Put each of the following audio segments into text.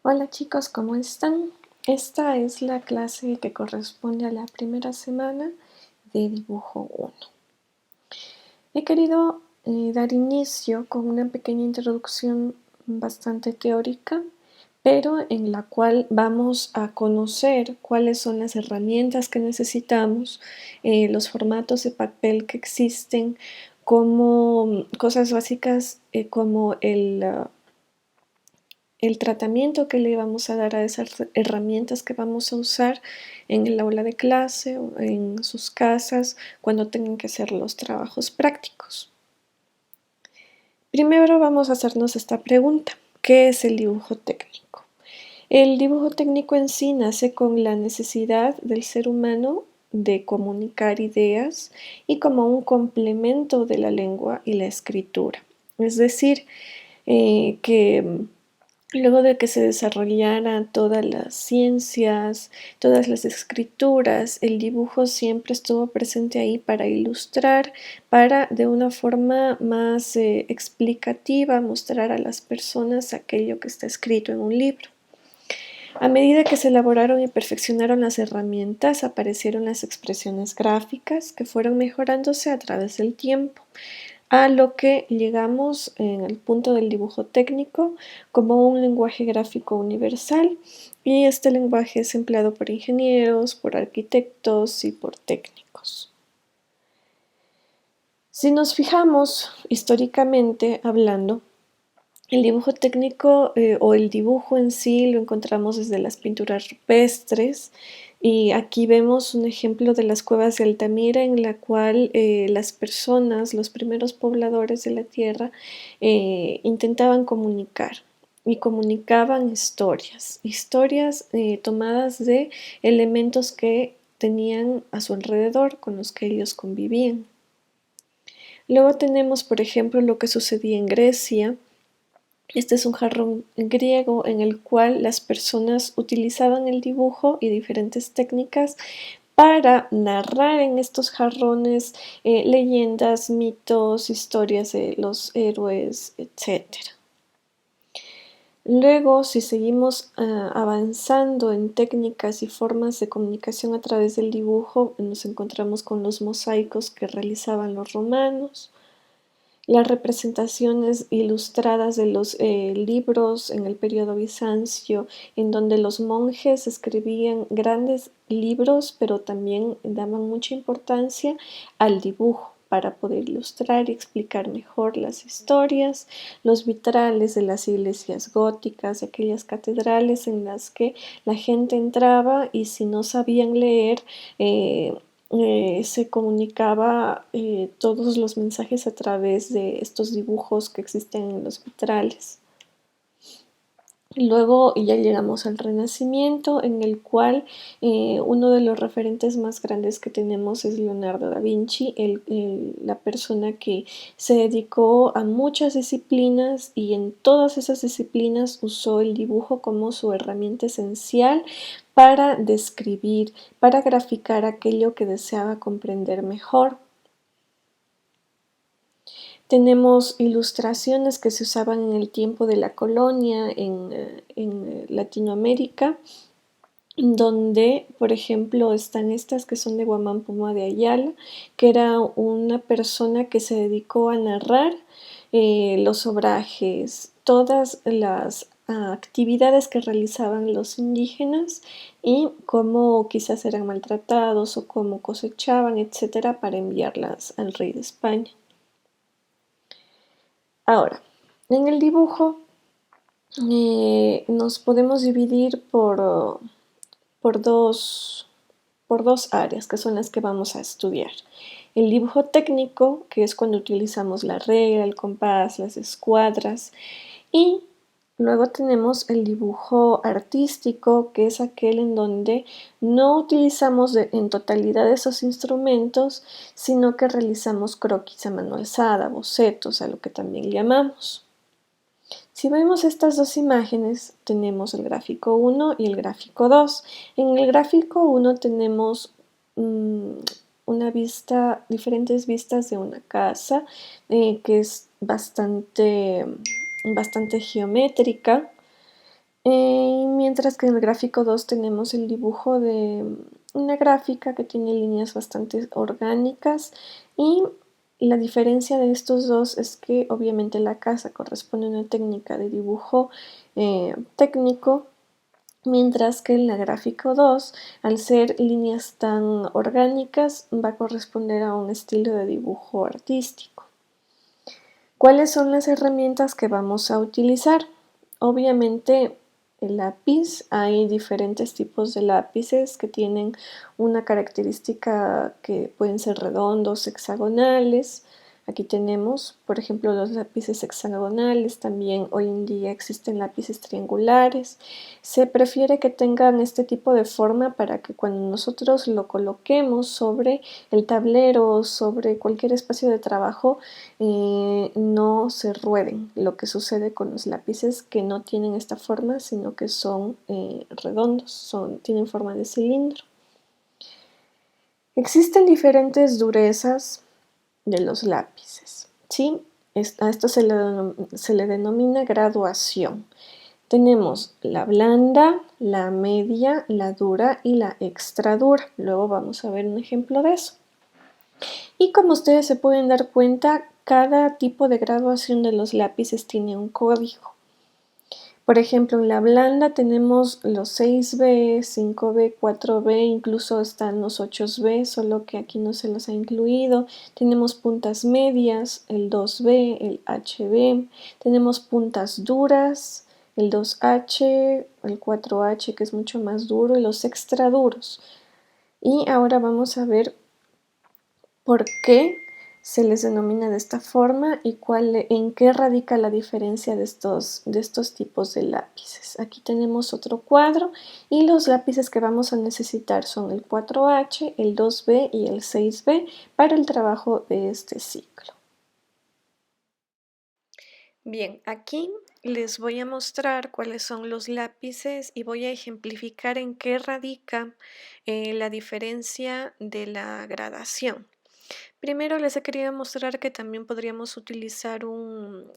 Hola chicos, ¿cómo están? Esta es la clase que corresponde a la primera semana de dibujo 1. He querido dar inicio con una pequeña introducción bastante teórica, pero en la cual vamos a conocer cuáles son las herramientas que necesitamos, los formatos de papel que existen, como cosas básicas como el tratamiento que le vamos a dar a esas herramientas que vamos a usar en el aula de clase o en sus casas cuando tengan que hacer los trabajos prácticos. Primero vamos a hacernos esta pregunta: ¿qué es el dibujo técnico? El dibujo técnico en sí nace con la necesidad del ser humano de comunicar ideas y como un complemento de la lengua y la escritura. Es decir, que luego de que se desarrollaran todas las ciencias, todas las escrituras, el dibujo siempre estuvo presente ahí para ilustrar, para de una forma más explicativa mostrar a las personas aquello que está escrito en un libro. A medida que se elaboraron y perfeccionaron las herramientas, aparecieron las expresiones gráficas que fueron mejorándose a través del tiempo, a lo que llegamos en el punto del dibujo técnico como un lenguaje gráfico universal, y este lenguaje es empleado por ingenieros, por arquitectos y por técnicos. Si nos fijamos históricamente hablando, el dibujo técnico o el dibujo en sí lo encontramos desde las pinturas rupestres, y aquí vemos un ejemplo de las cuevas de Altamira en la cual las personas, los primeros pobladores de la tierra, intentaban comunicar y comunicaban historias tomadas de elementos que tenían a su alrededor, con los que ellos convivían. Luego tenemos, por ejemplo, lo que sucedía en Grecia. Este es un jarrón griego en el cual las personas utilizaban el dibujo y diferentes técnicas para narrar en estos jarrones leyendas, mitos, historias de los héroes, etc. Luego, si seguimos avanzando en técnicas y formas de comunicación a través del dibujo, nos encontramos con los mosaicos que realizaban los romanos, las representaciones ilustradas de los libros en el periodo bizancio, en donde los monjes escribían grandes libros, pero también daban mucha importancia al dibujo para poder ilustrar y explicar mejor las historias, los vitrales de las iglesias góticas, aquellas catedrales en las que la gente entraba y si no sabían leer, se comunicaba todos los mensajes a través de estos dibujos que existen en los vitrales. Luego ya llegamos al Renacimiento, en el cual uno de los referentes más grandes que tenemos es Leonardo da Vinci, la persona que se dedicó a muchas disciplinas y en todas esas disciplinas usó el dibujo como su herramienta esencial para describir, para graficar aquello que deseaba comprender mejor. Tenemos ilustraciones que se usaban en el tiempo de la colonia en Latinoamérica, donde, por ejemplo, están estas que son de Guamán Poma de Ayala, que era una persona que se dedicó a narrar los obrajes, todas las actividades que realizaban los indígenas y cómo quizás eran maltratados o cómo cosechaban, etcétera, para enviarlas al rey de España. Ahora, en el dibujo nos podemos dividir por dos áreas, que son las que vamos a estudiar. El dibujo técnico, que es cuando utilizamos la regla, el compás, las escuadras, y luego tenemos el dibujo artístico, que es aquel en donde no utilizamos en totalidad esos instrumentos, sino que realizamos croquis a mano alzada, bocetos, a lo que también llamamos. Si vemos estas dos imágenes, tenemos el gráfico 1 y el gráfico 2. En el gráfico 1 tenemos diferentes vistas de una casa que es bastante geométrica. Mientras que en el gráfico 2 tenemos el dibujo de una gráfica que tiene líneas bastante orgánicas, y la diferencia de estos dos es que obviamente la casa corresponde a una técnica de dibujo técnico, mientras que en la gráfico 2, al ser líneas tan orgánicas, va a corresponder a un estilo de dibujo artístico. ¿Cuáles son las herramientas que vamos a utilizar? Obviamente el lápiz, hay diferentes tipos de lápices que tienen una característica que pueden ser redondos, hexagonales. Aquí tenemos, por ejemplo, los lápices hexagonales. También hoy en día existen lápices triangulares. Se prefiere que tengan este tipo de forma para que cuando nosotros lo coloquemos sobre el tablero o sobre cualquier espacio de trabajo, no se rueden, lo que sucede con los lápices que no tienen esta forma, sino que son redondos, tienen forma de cilindro. Existen diferentes durezas de los lápices, ¿sí? A esto se le denomina graduación. Tenemos la blanda, la media, la dura y la extra dura. Luego vamos a ver un ejemplo de eso. Y como ustedes se pueden dar cuenta, cada tipo de graduación de los lápices tiene un código. Por ejemplo, en la blanda tenemos los 6B, 5B, 4B, incluso están los 8B, solo que aquí no se los ha incluido. Tenemos puntas medias, el 2B, el HB. Tenemos puntas duras, el 2H, el 4H, que es mucho más duro, y los extra duros. Y ahora vamos a ver por qué se les denomina de esta forma y en qué radica la diferencia de estos tipos de lápices. Aquí tenemos otro cuadro y los lápices que vamos a necesitar son el 4H, el 2B y el 6B para el trabajo de este ciclo. Bien, aquí les voy a mostrar cuáles son los lápices y voy a ejemplificar en qué radica la diferencia de la gradación. Primero les he querido mostrar que también podríamos utilizar un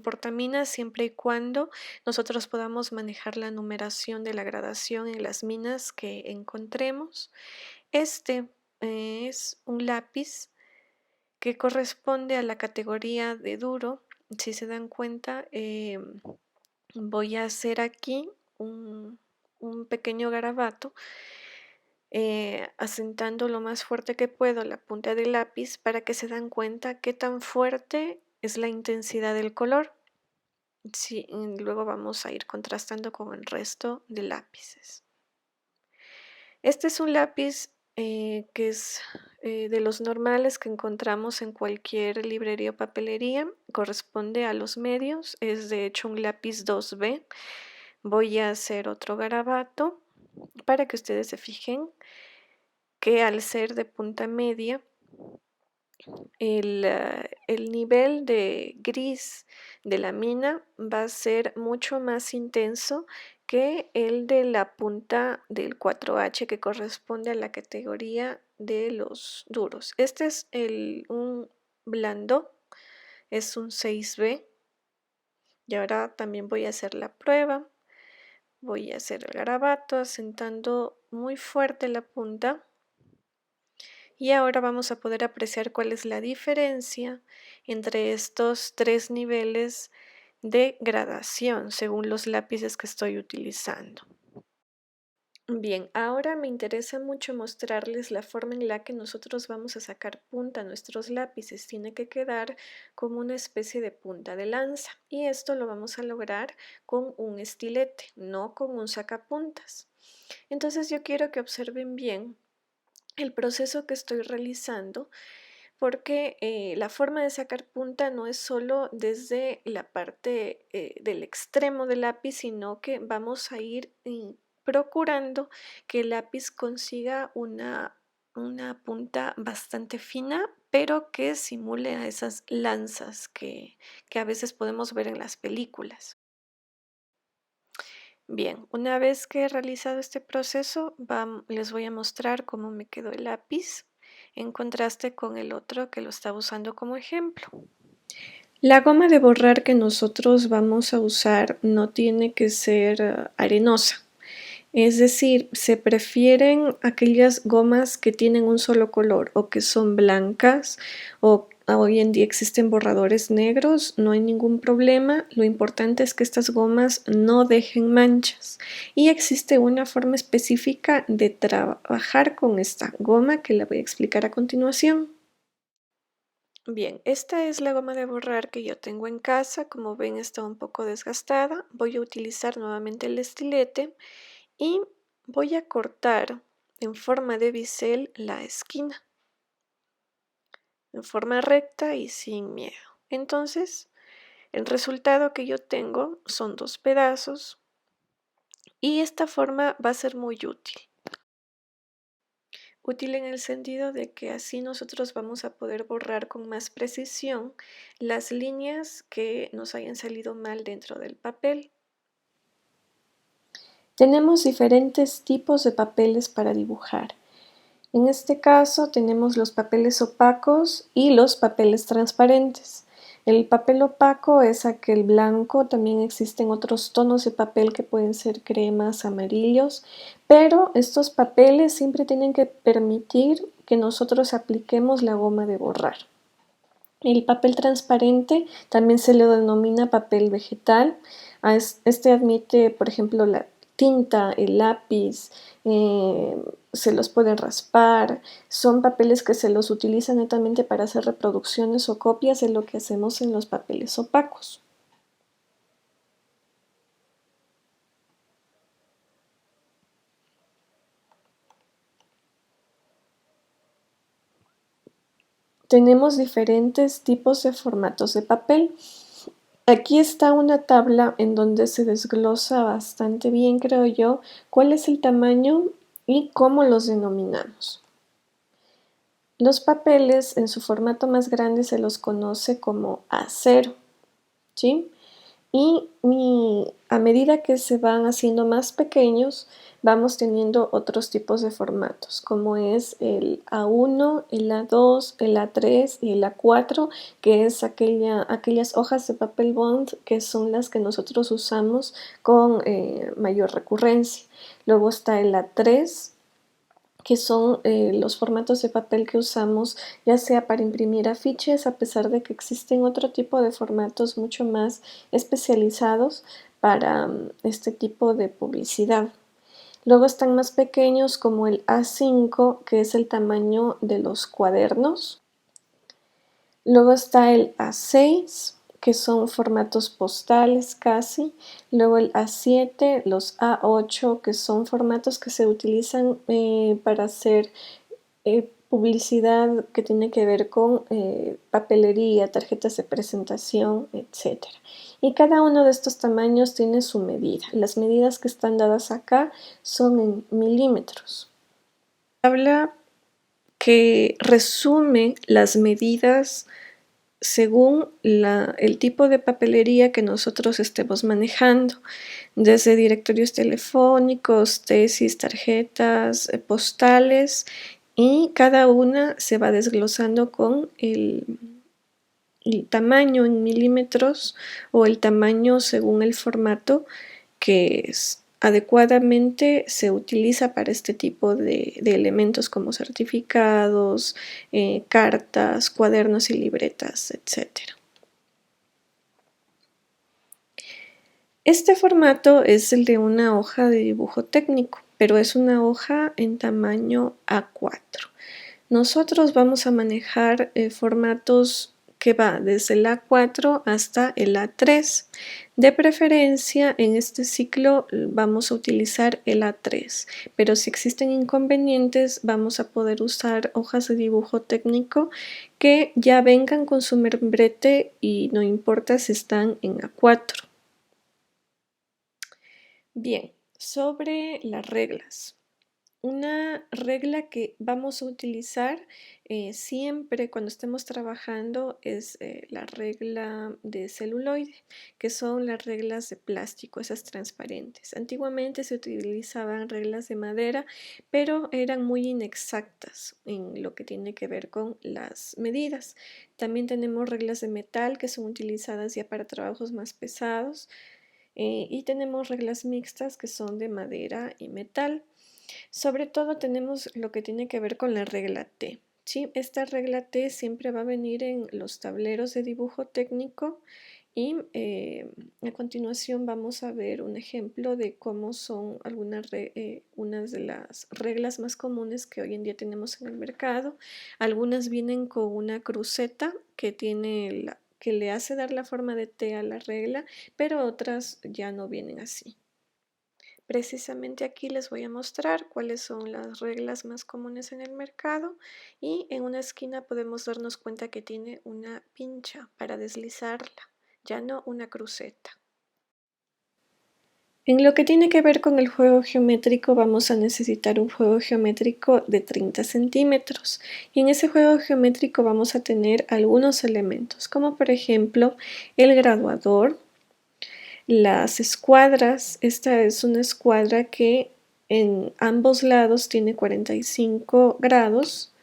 portaminas siempre y cuando nosotros podamos manejar la numeración de la gradación en las minas que encontremos. Este es un lápiz que corresponde a la categoría de duro. Si se dan cuenta, voy a hacer aquí un pequeño garabato, asentando lo más fuerte que puedo la punta del lápiz para que se dan cuenta qué tan fuerte es la intensidad del color. Sí, y luego vamos a ir contrastando con el resto de lápices. Este es un lápiz que es de los normales que encontramos en cualquier librería o papelería. Corresponde a los medios, es de hecho un lápiz 2B. Voy a hacer otro garabato para que ustedes se fijen que al ser de punta media, el nivel de gris de la mina va a ser mucho más intenso que el de la punta del 4H, que corresponde a la categoría de los duros. Este es un blando, es un 6B. Y ahora también voy a hacer la prueba. Voy a hacer el garabato asentando muy fuerte la punta. Y ahora vamos a poder apreciar cuál es la diferencia entre estos tres niveles de gradación según los lápices que estoy utilizando. Bien, ahora me interesa mucho mostrarles la forma en la que nosotros vamos a sacar punta a nuestros lápices. Tiene que quedar como una especie de punta de lanza, y esto lo vamos a lograr con un estilete, no con un sacapuntas. Entonces yo quiero que observen bien el proceso que estoy realizando, porque la forma de sacar punta no es solo desde la parte del extremo del lápiz, sino que vamos a ir procurando que el lápiz consiga una punta bastante fina, pero que simule a esas lanzas que a veces podemos ver en las películas. Bien, una vez que he realizado este proceso, les voy a mostrar cómo me quedó el lápiz en contraste con el otro que lo estaba usando como ejemplo. La goma de borrar que nosotros vamos a usar no tiene que ser arenosa. Es decir, se prefieren aquellas gomas que tienen un solo color o que son blancas o hoy en día existen borradores negros, no hay ningún problema. Lo importante es que estas gomas no dejen manchas y existe una forma específica de trabajar con esta goma que la voy a explicar a continuación. Bien, esta es la goma de borrar que yo tengo en casa. Como ven, está un poco desgastada. Voy a utilizar nuevamente el estilete y voy a cortar en forma de bisel la esquina, en forma recta y sin miedo. Entonces, el resultado que yo tengo son dos pedazos y esta forma va a ser muy útil. Útil en el sentido de que así nosotros vamos a poder borrar con más precisión las líneas que nos hayan salido mal dentro del papel. Tenemos diferentes tipos de papeles para dibujar. En este caso tenemos los papeles opacos y los papeles transparentes. El papel opaco es aquel blanco, también existen otros tonos de papel que pueden ser cremas, amarillos, pero estos papeles siempre tienen que permitir que nosotros apliquemos la goma de borrar. El papel transparente también se le denomina papel vegetal. Este admite, por ejemplo, la tinta, el lápiz, se los pueden raspar. Son papeles que se los utiliza netamente para hacer reproducciones o copias de lo que hacemos en los papeles opacos. Tenemos diferentes tipos de formatos de papel. Aquí está una tabla en donde se desglosa bastante bien, creo yo, cuál es el tamaño y cómo los denominamos. Los papeles en su formato más grande se los conoce como A0, ¿sí? Y a medida que se van haciendo más pequeños, vamos teniendo otros tipos de formatos, como es el A1, el A2, el A3 y el A4, que es aquellas hojas de papel bond que son las que nosotros usamos con mayor recurrencia. Luego está el A3, que son los formatos de papel que usamos ya sea para imprimir afiches, a pesar de que existen otro tipo de formatos mucho más especializados para este tipo de publicidad. Luego están más pequeños como el A5, que es el tamaño de los cuadernos. Luego está el A6, que son formatos postales casi. Luego el A7, los A8, que son formatos que se utilizan para hacer publicidad que tiene que ver con papelería, tarjetas de presentación, etc. Y cada uno de estos tamaños tiene su medida. Las medidas que están dadas acá son en milímetros. Habla que resume las medidas según el tipo de papelería que nosotros estemos manejando, desde directorios telefónicos, tesis, tarjetas, postales, y cada una se va desglosando con el tamaño en milímetros o el tamaño según el formato que adecuadamente se utiliza para este tipo de elementos como certificados, cartas, cuadernos y libretas, etc. Este formato es el de una hoja de dibujo técnico, pero es una hoja en tamaño A4. Nosotros vamos a manejar formatos que va desde el A4 hasta el A3. De preferencia, en este ciclo vamos a utilizar el A3, pero si existen inconvenientes, vamos a poder usar hojas de dibujo técnico que ya vengan con su membrete y no importa si están en A4. Bien, sobre las reglas. Una regla que vamos a utilizar siempre cuando estemos trabajando es la regla de celuloide, que son las reglas de plástico, esas transparentes. Antiguamente se utilizaban reglas de madera, pero eran muy inexactas en lo que tiene que ver con las medidas. También tenemos reglas de metal que son utilizadas ya para trabajos más pesados, y tenemos reglas mixtas que son de madera y metal. Sobre todo tenemos lo que tiene que ver con la regla T. ¿Sí? Esta regla T siempre va a venir en los tableros de dibujo técnico y a continuación vamos a ver un ejemplo de cómo son unas de las reglas más comunes que hoy en día tenemos en el mercado. Algunas vienen con una cruceta que le hace dar la forma de T a la regla, pero otras ya no vienen así. Precisamente aquí les voy a mostrar cuáles son las reglas más comunes en el mercado y en una esquina podemos darnos cuenta que tiene una pincha para deslizarla, ya no una cruceta. En lo que tiene que ver con el juego geométrico vamos a necesitar un juego geométrico de 30 centímetros y en ese juego geométrico vamos a tener algunos elementos como por ejemplo el graduador, las escuadras. Esta es una escuadra que en ambos lados tiene 45 grados.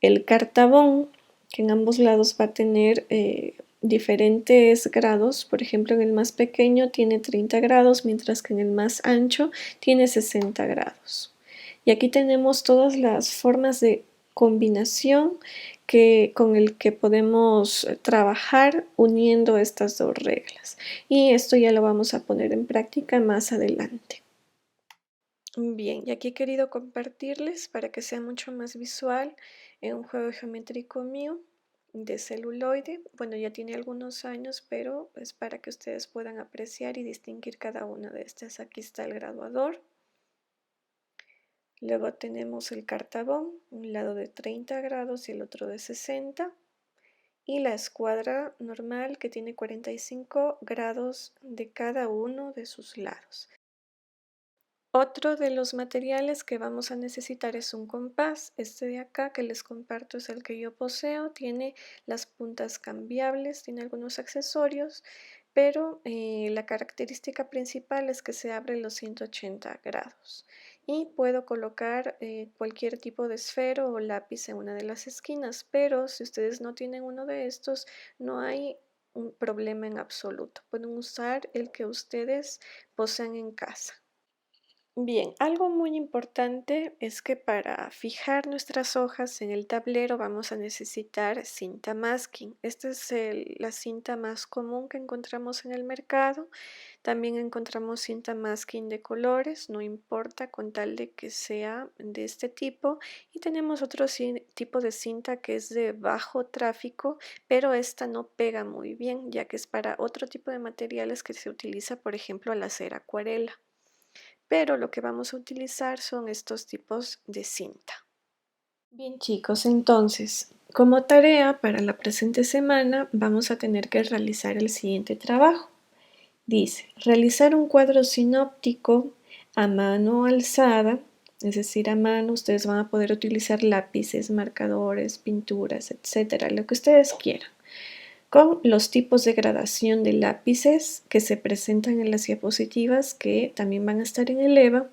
El cartabón, que en ambos lados va a tener diferentes grados. Por ejemplo, en el más pequeño tiene 30 grados, mientras que en el más ancho tiene 60 grados. Y aquí tenemos todas las formas de combinación con el que podemos trabajar uniendo estas dos reglas. Y esto ya lo vamos a poner en práctica más adelante. Bien, y aquí he querido compartirles para que sea mucho más visual un juego geométrico mío de celuloide. Bueno, ya tiene algunos años, pero es para que ustedes puedan apreciar y distinguir cada una de estas. Aquí está el graduador. Luego tenemos el cartabón, un lado de 30 grados y el otro de 60. Y la escuadra normal que tiene 45 grados de cada uno de sus lados. Otro de los materiales que vamos a necesitar es un compás. Este de acá que les comparto es el que yo poseo. Tiene las puntas cambiables, tiene algunos accesorios, pero la característica principal es que se abre los 180 grados. Y puedo colocar cualquier tipo de esfero o lápiz en una de las esquinas, pero si ustedes no tienen uno de estos, no hay un problema en absoluto. Pueden usar el que ustedes posean en casa. Bien, algo muy importante es que para fijar nuestras hojas en el tablero vamos a necesitar cinta masking. Esta es la cinta más común que encontramos en el mercado. También encontramos cinta masking de colores, no importa con tal de que sea de este tipo. Y tenemos otro tipo de cinta que es de bajo tráfico, pero esta no pega muy bien ya que es para otro tipo de materiales que se utiliza, por ejemplo, al hacer acuarela. Pero lo que vamos a utilizar son estos tipos de cinta. Bien chicos, entonces, como tarea para la presente semana vamos a tener que realizar el siguiente trabajo. Dice, realizar un cuadro sinóptico a mano alzada, es decir, a mano ustedes van a poder utilizar lápices, marcadores, pinturas, etcétera, lo que ustedes quieran, con los tipos de gradación de lápices que se presentan en las diapositivas que también van a estar en el EVA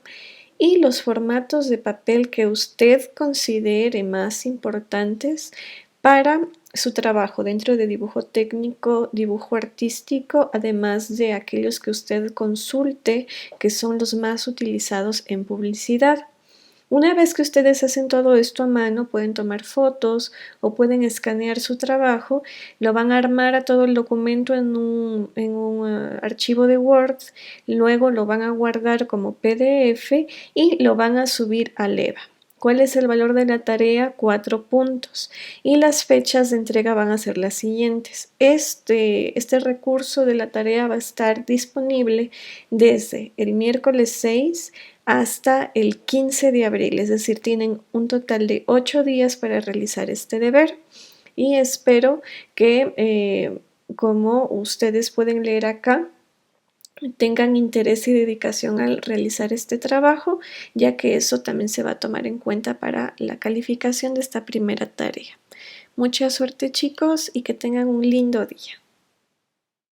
y los formatos de papel que usted considere más importantes para su trabajo dentro de dibujo técnico, dibujo artístico, además de aquellos que usted consulte que son los más utilizados en publicidad. Una vez que ustedes hacen todo esto a mano, pueden tomar fotos o pueden escanear su trabajo, lo van a armar a todo el documento en un archivo de Word, luego lo van a guardar como PDF y lo van a subir al EVA. ¿Cuál es el valor de la tarea? 4 puntos. Y las fechas de entrega van a ser las siguientes. Este recurso de la tarea va a estar disponible desde el miércoles 6 hasta el 15 de abril, es decir, tienen un total de 8 días para realizar este deber y espero que, como ustedes pueden leer acá, tengan interés y dedicación al realizar este trabajo, ya que eso también se va a tomar en cuenta para la calificación de esta primera tarea. Mucha suerte, chicos, y que tengan un lindo día.